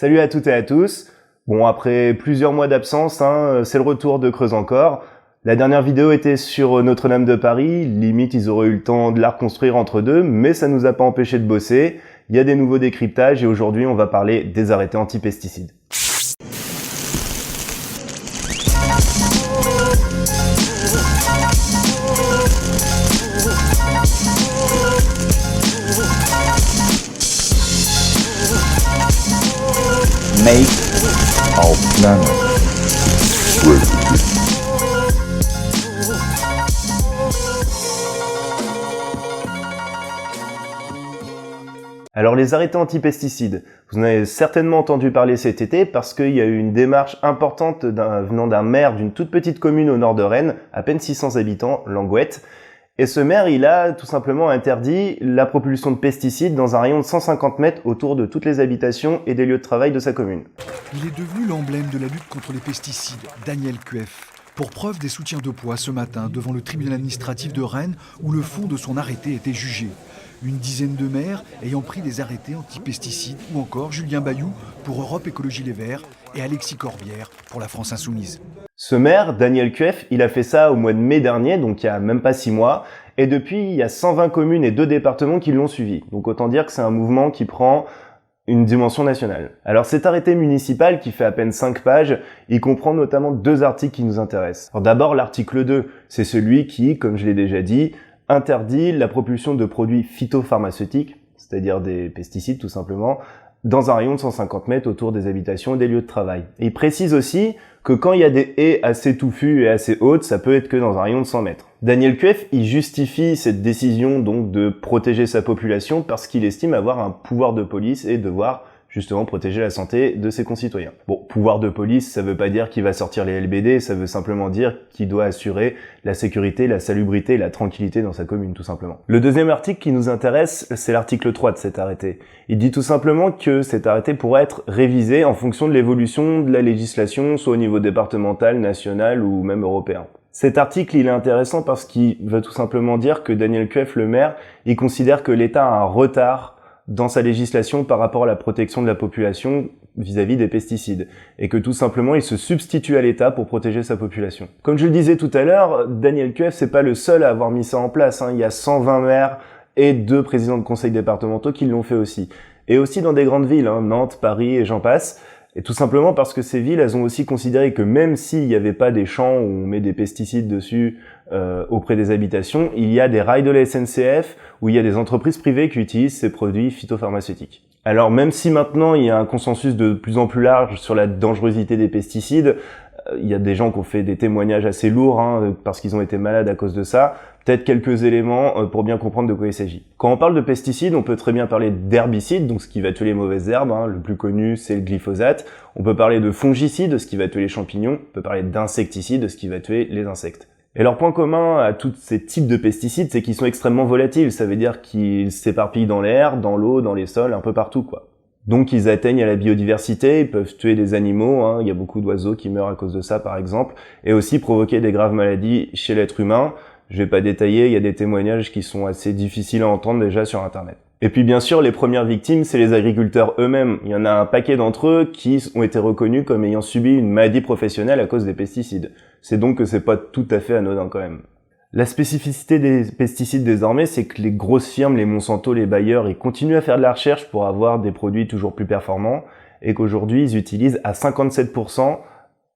Salut à toutes et à tous. Bon, après plusieurs mois d'absence, c'est le retour de Creuse encore. La dernière vidéo était sur Notre-Dame de Paris. Limite, ils auraient eu le temps de la reconstruire entre deux, mais ça nous a pas empêché de bosser. Il y a des nouveaux décryptages et aujourd'hui, on va parler des arrêtés anti-pesticides. Make our planet great. Alors les arrêtés anti-pesticides, vous en avez certainement entendu parler cet été parce qu'il y a eu une démarche importante venant d'un maire d'une toute petite commune au nord de Rennes, à peine 600 habitants, Langouette. Et ce maire, il a tout simplement interdit la propulsion de pesticides dans un rayon de 150 mètres autour de toutes les habitations et des lieux de travail de sa commune. Il est devenu l'emblème de la lutte contre les pesticides, Daniel Cueff. Pour preuve des soutiens de poids ce matin devant le tribunal administratif de Rennes où le fond de son arrêté était jugé. Une dizaine de maires ayant pris des arrêtés anti-pesticides ou encore Julien Bayou pour Europe Écologie Les Verts et Alexis Corbière pour la France Insoumise. Ce maire, Daniel Cueff, il a fait ça au mois de mai dernier, donc il y a même pas 6 mois. Et depuis, il y a 120 communes et 2 départements qui l'ont suivi. Donc autant dire que c'est un mouvement qui prend une dimension nationale. Alors cet arrêté municipal qui fait à peine 5 pages, il comprend notamment 2 articles qui nous intéressent. Alors d'abord l'article 2, c'est celui qui, comme je l'ai déjà dit, interdit la propulsion de produits phytopharmaceutiques, c'est-à-dire des pesticides tout simplement, dans un rayon de 150 mètres autour des habitations et des lieux de travail. Et il précise aussi que quand il y a des haies assez touffues et assez hautes, ça peut être que dans un rayon de 100 mètres. Daniel Cueff, il justifie cette décision donc de protéger sa population parce qu'il estime avoir un pouvoir de police et devoir justement protéger la santé de ses concitoyens. Bon, pouvoir de police, ça veut pas dire qu'il va sortir les LBD, ça veut simplement dire qu'il doit assurer la sécurité, la salubrité et la tranquillité dans sa commune, tout simplement. Le deuxième article qui nous intéresse, c'est l'article 3 de cet arrêté. Il dit tout simplement que cet arrêté pourrait être révisé en fonction de l'évolution de la législation, soit au niveau départemental, national ou même européen. Cet article, il est intéressant parce qu'il veut tout simplement dire que Daniel Cueff, le maire, il considère que l'État a un retard dans sa législation par rapport à la protection de la population vis-à-vis des pesticides, et que tout simplement il se substitue à l'État pour protéger sa population. Comme je le disais tout à l'heure, Daniel Cueff c'est pas le seul à avoir mis ça en place, il y a 120 maires et 2 présidents de conseils départementaux qui l'ont fait aussi. Et aussi dans des grandes villes, Nantes, Paris et j'en passe. Et tout simplement parce que ces villes, elles ont aussi considéré que même s'il n'y avait pas des champs où on met des pesticides dessus auprès des habitations, il y a des rails de la SNCF où il y a des entreprises privées qui utilisent ces produits phytopharmaceutiques. Alors même si maintenant il y a un consensus de plus en plus large sur la dangerosité des pesticides, il y a des gens qui ont fait des témoignages assez lourds parce qu'ils ont été malades à cause de ça. Peut-être quelques éléments pour bien comprendre de quoi il s'agit. Quand on parle de pesticides, on peut très bien parler d'herbicides, donc ce qui va tuer les mauvaises herbes. Le plus connu, c'est le glyphosate. On peut parler de fongicides, ce qui va tuer les champignons. On peut parler d'insecticides, ce qui va tuer les insectes. Et leur point commun à tous ces types de pesticides, c'est qu'ils sont extrêmement volatiles. Ça veut dire qu'ils s'éparpillent dans l'air, dans l'eau, dans les sols, un peu partout, quoi. Donc ils atteignent à la biodiversité, ils peuvent tuer des animaux, il y a beaucoup d'oiseaux qui meurent à cause de ça par exemple, et aussi provoquer des graves maladies chez l'être humain. Je vais pas détailler, il y a des témoignages qui sont assez difficiles à entendre déjà sur internet. Et puis bien sûr, les premières victimes, c'est les agriculteurs eux-mêmes. Il y en a un paquet d'entre eux qui ont été reconnus comme ayant subi une maladie professionnelle à cause des pesticides. C'est donc que c'est pas tout à fait anodin quand même. La spécificité des pesticides désormais, c'est que les grosses firmes, les Monsanto, les Bayer, ils continuent à faire de la recherche pour avoir des produits toujours plus performants et qu'aujourd'hui, ils utilisent à 57%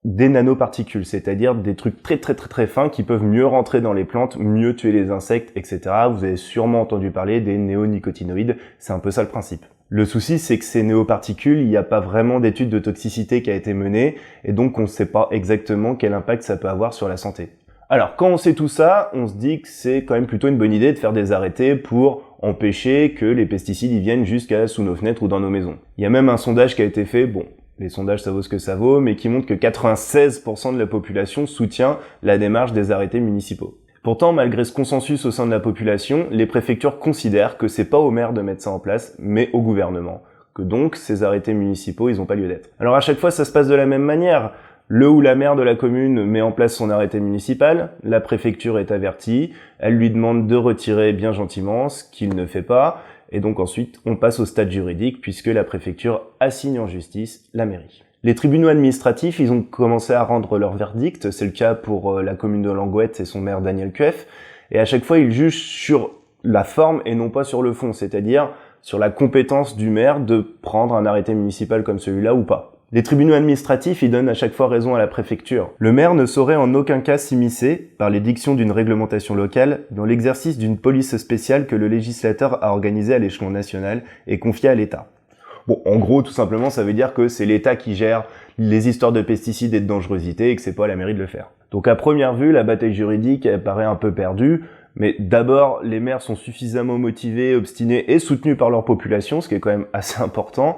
des nanoparticules, c'est-à-dire des trucs très fins qui peuvent mieux rentrer dans les plantes, mieux tuer les insectes, etc. Vous avez sûrement entendu parler des néonicotinoïdes, c'est un peu ça le principe. Le souci, c'est que ces néoparticules, il n'y a pas vraiment d'étude de toxicité qui a été menée, et donc on ne sait pas exactement quel impact ça peut avoir sur la santé. Alors, quand on sait tout ça, on se dit que c'est quand même plutôt une bonne idée de faire des arrêtés pour empêcher que les pesticides y viennent jusqu'à sous nos fenêtres ou dans nos maisons. Il y a même un sondage qui a été fait, les sondages ça vaut ce que ça vaut, mais qui montre que 96% de la population soutient la démarche des arrêtés municipaux. Pourtant, malgré ce consensus au sein de la population, les préfectures considèrent que c'est pas aux maires de mettre ça en place, mais au gouvernement. Que donc, ces arrêtés municipaux, ils ont pas lieu d'être. Alors à chaque fois, ça se passe de la même manière. Le ou la maire de la commune met en place son arrêté municipal, la préfecture est avertie, elle lui demande de retirer bien gentiment, ce qu'il ne fait pas, et donc ensuite on passe au stade juridique puisque la préfecture assigne en justice la mairie. Les tribunaux administratifs, ils ont commencé à rendre leur verdict, c'est le cas pour la commune de Langouette et son maire Daniel Cueff, et à chaque fois ils jugent sur la forme et non pas sur le fond, c'est-à-dire sur la compétence du maire de prendre un arrêté municipal comme celui-là ou pas. Les tribunaux administratifs, ils donnent à chaque fois raison à la préfecture. Le maire ne saurait en aucun cas s'immiscer, par l'édiction d'une réglementation locale, dans l'exercice d'une police spéciale que le législateur a organisée à l'échelon national et confiée à l'État. Bon, en gros, tout simplement, ça veut dire que c'est l'État qui gère les histoires de pesticides et de dangerosité et que c'est pas à la mairie de le faire. Donc à première vue, la bataille juridique, elle paraît un peu perdue, mais d'abord, les maires sont suffisamment motivés, obstinés et soutenus par leur population, ce qui est quand même assez important,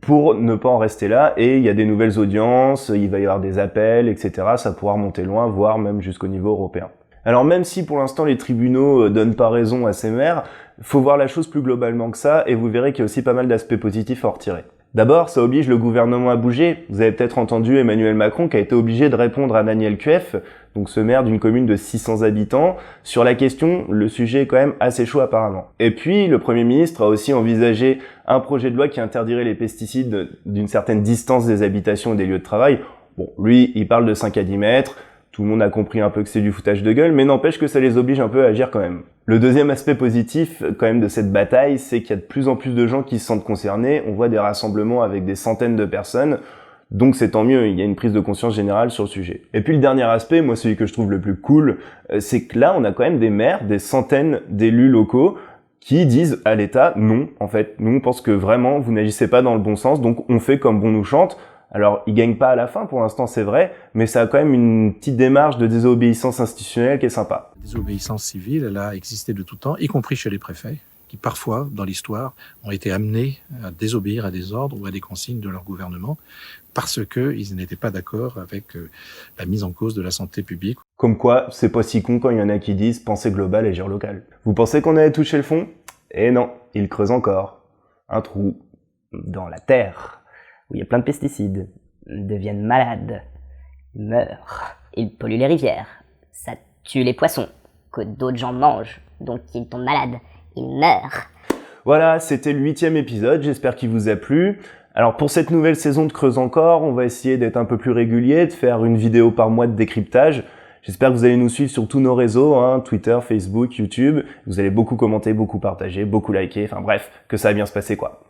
pour ne pas en rester là, et il y a des nouvelles audiences, il va y avoir des appels, etc. Ça pourra remonter loin, voire même jusqu'au niveau européen. Alors même si pour l'instant les tribunaux donnent pas raison à ces maires, faut voir la chose plus globalement que ça, et vous verrez qu'il y a aussi pas mal d'aspects positifs à en retirer. D'abord, ça oblige le gouvernement à bouger. Vous avez peut-être entendu Emmanuel Macron qui a été obligé de répondre à Daniel Cueff, donc ce maire d'une commune de 600 habitants, sur la question, le sujet est quand même assez chaud apparemment. Et puis, le Premier ministre a aussi envisagé un projet de loi qui interdirait les pesticides d'une certaine distance des habitations et des lieux de travail. Bon, lui, il parle de 5 à 10 mètres, tout le monde a compris un peu que c'est du foutage de gueule, mais n'empêche que ça les oblige un peu à agir quand même. Le deuxième aspect positif quand même de cette bataille, c'est qu'il y a de plus en plus de gens qui se sentent concernés, on voit des rassemblements avec des centaines de personnes, donc c'est tant mieux, il y a une prise de conscience générale sur le sujet. Et puis le dernier aspect, moi celui que je trouve le plus cool, c'est que là on a quand même des maires, des centaines d'élus locaux qui disent à l'État, non, en fait, nous on pense que vraiment vous n'agissez pas dans le bon sens, donc on fait comme bon nous chante. Alors, ils gagnent pas à la fin, pour l'instant, c'est vrai, mais ça a quand même une petite démarche de désobéissance institutionnelle qui est sympa. La désobéissance civile, elle a existé de tout temps, y compris chez les préfets, qui parfois, dans l'histoire, ont été amenés à désobéir à des ordres ou à des consignes de leur gouvernement parce qu'ils n'étaient pas d'accord avec la mise en cause de la santé publique. Comme quoi, c'est pas si con quand il y en a qui disent « pensée globale, agir local ». Vous pensez qu'on avait touché le fond ? Eh non, ils creusent encore. Un trou dans la terre. Où il y a plein de pesticides, deviennent malades, meurent, ils polluent les rivières, ça tue les poissons, que d'autres gens mangent, donc ils tombent malades, ils meurent. Voilà, c'était le 8e épisode, j'espère qu'il vous a plu. Alors pour cette nouvelle saison de Creuse encore, on va essayer d'être un peu plus régulier, de faire une vidéo par mois de décryptage. J'espère que vous allez nous suivre sur tous nos réseaux, Twitter, Facebook, YouTube. Vous allez beaucoup commenter, beaucoup partager, beaucoup liker, enfin bref, que ça va bien se passer quoi.